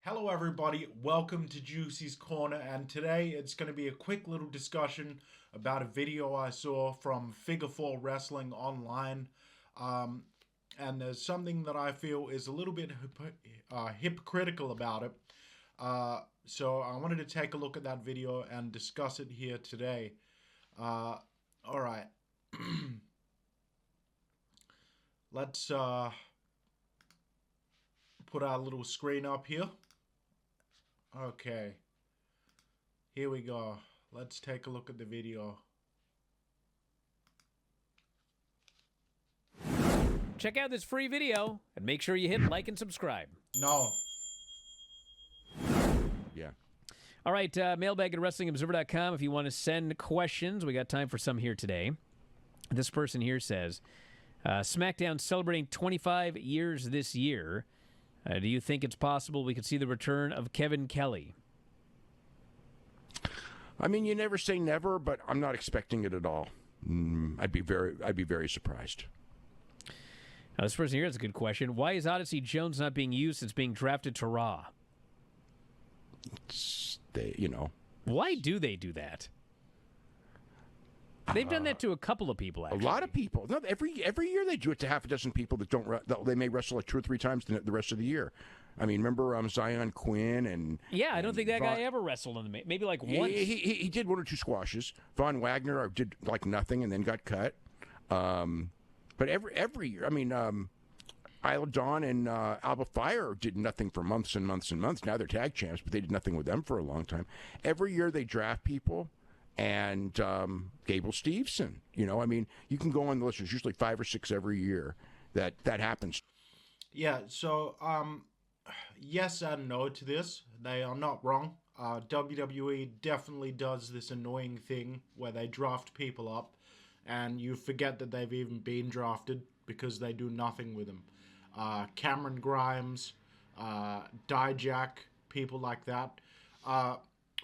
Hello everybody, welcome to Joosey's Corner, and today it's going to be a quick little discussion about a video I saw from Figure 4 Wrestling online. And there's something that I feel is a little bit hypocritical about it. So I wanted to take a look at that video and discuss it here today. Alright. Let's put our little screen up here. Okay, here we go. Let's take a look at the video. Check out this free video and make sure you hit like and subscribe. No. Yeah. All right, mailbag at WrestlingObserver.com if you want to send questions. We got time for some here today. This person here says, SmackDown celebrating 25 years this year. Do you think it's possible we could see the return of Kevin Kelly? I mean, you never say never, but I'm not expecting it at all. I'd be very surprised. Now, this person here has a good question. Why is Odyssey Jones not being used since being drafted to Raw? Why do they do that? They've done that to a couple of people, actually. A lot of people. No, every year they do it to half a dozen people that don't. They may wrestle like 2 or 3 times the rest of the year. I mean, remember Zion Quinn and I don't think that guy ever wrestled in the maybe like once. He did 1 or 2 squashes. Von Wagner did like nothing and then got cut. But every year, I mean, Isla Dawn and Alba Fire did nothing for months and months and months. Now they're tag champs, but they did nothing with them for a long time. Every year they draft people. And Gable Steveson, I mean, you can go on the list. There's usually 5 or 6 every year that happens. Yeah, so yes and no to this. They are not wrong. WWE definitely does this annoying thing where they draft people up and you forget that they've even been drafted because they do nothing with them. Cameron Grimes, Dijak, people like that.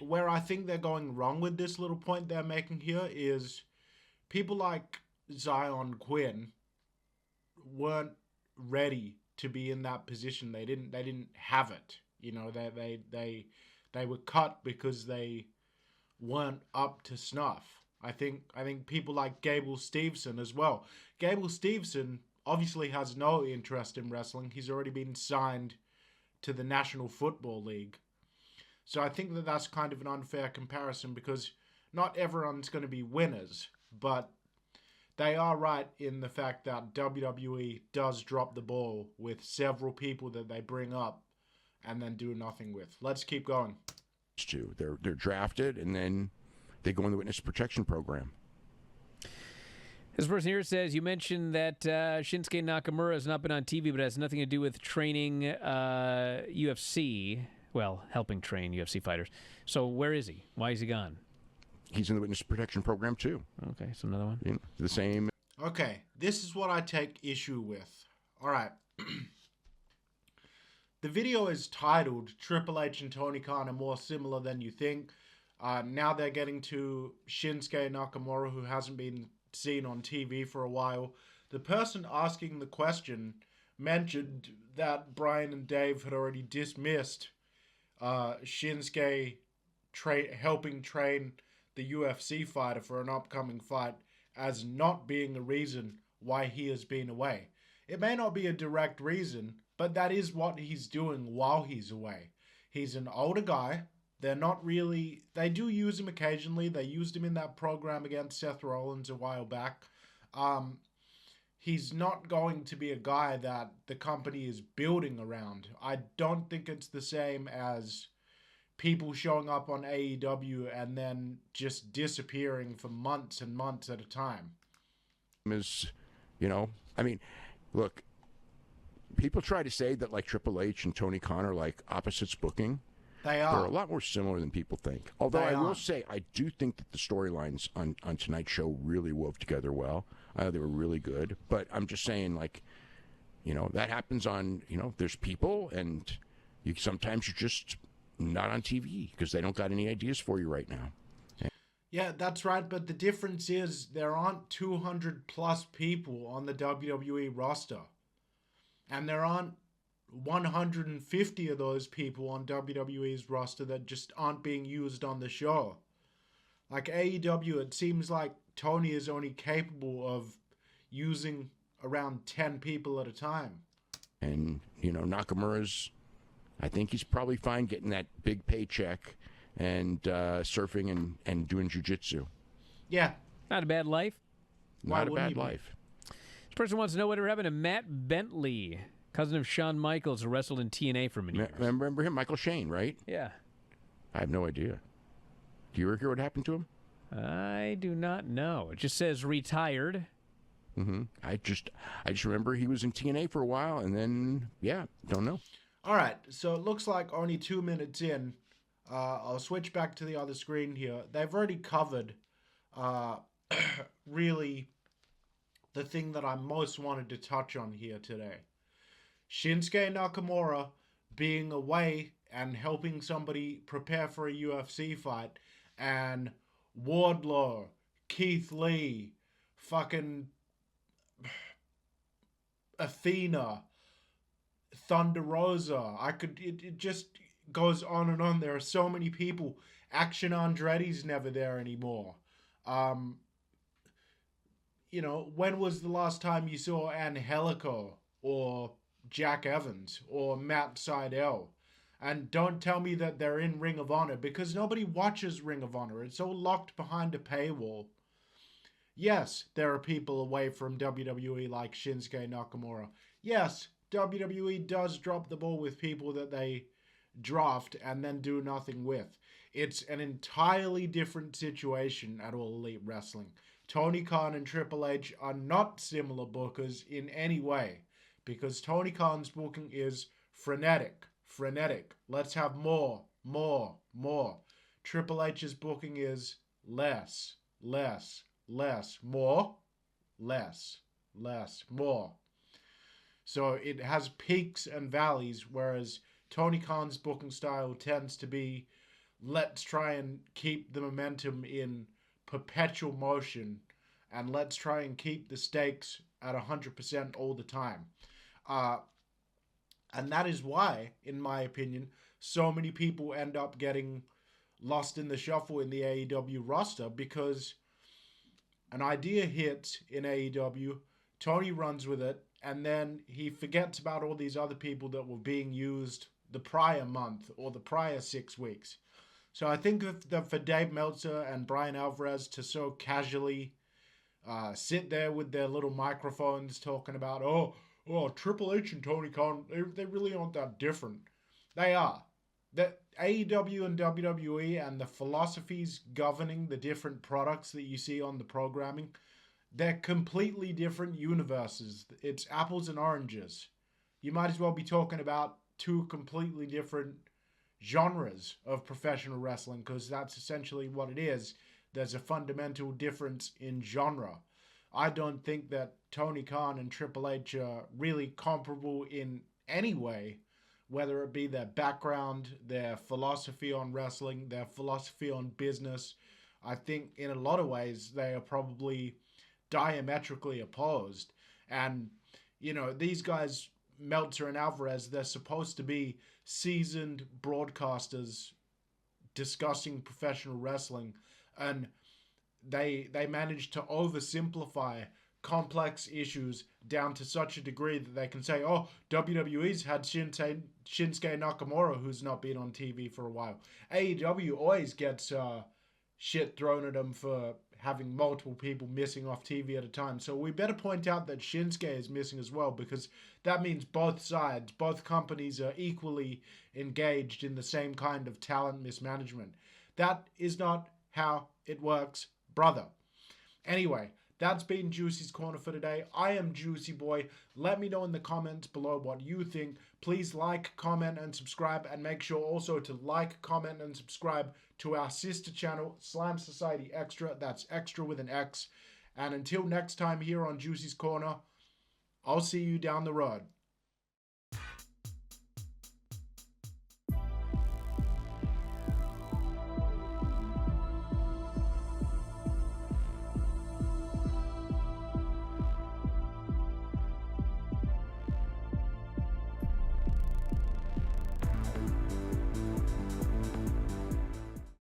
Where I think they're going wrong with this little point they're making here is people like Zion Quinn weren't ready to be in that position. They didn't have it. They were cut because they weren't up to snuff. I think people like Gable Steveson as well. Gable Steveson obviously has no interest in wrestling. He's already been signed to the National Football League. So I think that that's kind of an unfair comparison because not everyone's going to be winners, but they are right in the fact that WWE does drop the ball with several people that they bring up and then do nothing with. Let's keep going. They're drafted and then they go in the witness protection program. This person here says, you mentioned that Shinsuke Nakamura has not been on TV, but has nothing to do with training UFC. Well, helping train UFC fighters. So where is he? Why is he gone? He's in the witness protection program, too. Okay, so another one. Yeah, the same. Okay, this is what I take issue with. All right. The video is titled, Triple H and Tony Khan are more similar than you think. Now they're getting to Shinsuke Nakamura, who hasn't been seen on TV for a while. The person asking the question mentioned that Brian and Dave had already dismissed Shinsuke helping train the UFC fighter for an upcoming fight as not being a reason why he has been away. It may not be a direct reason, but that is what he's doing while he's away. He's an older guy. They do use him occasionally. They used him in that program against Seth Rollins a while back. He's not going to be a guy that the company is building around. I don't think it's the same as people showing up on AEW and then just disappearing for months and months at a time. I mean, look, people try to say that like Triple H and Tony Khan are like opposites booking. They are. They're a lot more similar than people think. Although I will say, I do think that the storylines on tonight's show really wove together well. They were really good. But I'm just saying, like, that happens on, there's people, and sometimes you're just not on TV because they don't got any ideas for you right now. Yeah, that's right. But the difference is there aren't 200 plus people on the WWE roster. And there aren't 150 of those people on WWE's roster that just aren't being used on the show. Like AEW, it seems like Tony is only capable of using around 10 people at a time. And, Nakamura's, I think he's probably fine getting that big paycheck and surfing and doing jiu-jitsu. Yeah. Not a bad life. Not a bad life. This person wants to know what happened to Matt Bentley, cousin of Shawn Michaels, who wrestled in TNA for many years. Remember him? Michael Shane, right? Yeah. I have no idea. Do you ever hear what happened to him? I do not know. It just says retired. Mm-hmm. I just remember he was in TNA for a while, and then, don't know. All right, so it looks like only 2 minutes in. I'll switch back to the other screen here. They've already covered, really, the thing that I most wanted to touch on here today. Shinsuke Nakamura being away and helping somebody prepare for a UFC fight, and Wardlow, Keith Lee, fucking Athena, Thunder Rosa. It just goes on and on. There are so many people. Action Andretti's never there anymore. When was the last time you saw Angelico or Jack Evans or Matt Sydal? And don't tell me that they're in Ring of Honor, because nobody watches Ring of Honor. It's all locked behind a paywall. Yes, there are people away from WWE like Shinsuke Nakamura. Yes, WWE does drop the ball with people that they draft and then do nothing with. It's an entirely different situation at All Elite Wrestling. Tony Khan and Triple H are not similar bookers in any way, because Tony Khan's booking is frenetic. Let's have more. Triple H's booking is less, more, less, more. So it has peaks and valleys, whereas Tony Khan's booking style tends to be, let's try and keep the momentum in perpetual motion, and let's try and keep the stakes at 100% all the time. And that is why, in my opinion, so many people end up getting lost in the shuffle in the AEW roster, because an idea hits in AEW, Tony runs with it, and then he forgets about all these other people that were being used the prior month or the prior 6 weeks. So I think that for Dave Meltzer and Brian Alvarez to so casually sit there with their little microphones talking about, oh, Triple H and Tony Khan, they really aren't that different. They are. The AEW and WWE and the philosophies governing the different products that you see on the programming, they're completely different universes. It's apples and oranges. You might as well be talking about two completely different genres of professional wrestling, because that's essentially what it is. There's a fundamental difference in genre. I don't think that Tony Khan and Triple H are really comparable in any way, whether it be their background, their philosophy on wrestling, their philosophy on business. I think in a lot of ways they are probably diametrically opposed. And, these guys, Meltzer and Alvarez, they're supposed to be seasoned broadcasters discussing professional wrestling, and they manage to oversimplify complex issues down to such a degree that they can say, oh, WWE's had Shinsuke Nakamura, who's not been on TV for a while. AEW always gets shit thrown at them for having multiple people missing off TV at a time. So we better point out that Shinsuke is missing as well, because that means both sides, both companies are equally engaged in the same kind of talent mismanagement. That is not how it works, brother. Anyway, that's been Joosey's Corner for today. I am Jooseyboy. Let me know in the comments below what you think. Please like, comment, and subscribe, and make sure also to like, comment, and subscribe to our sister channel, Slam Society Extra. That's extra with an X. And until next time here on Joosey's Corner, I'll see you down the road.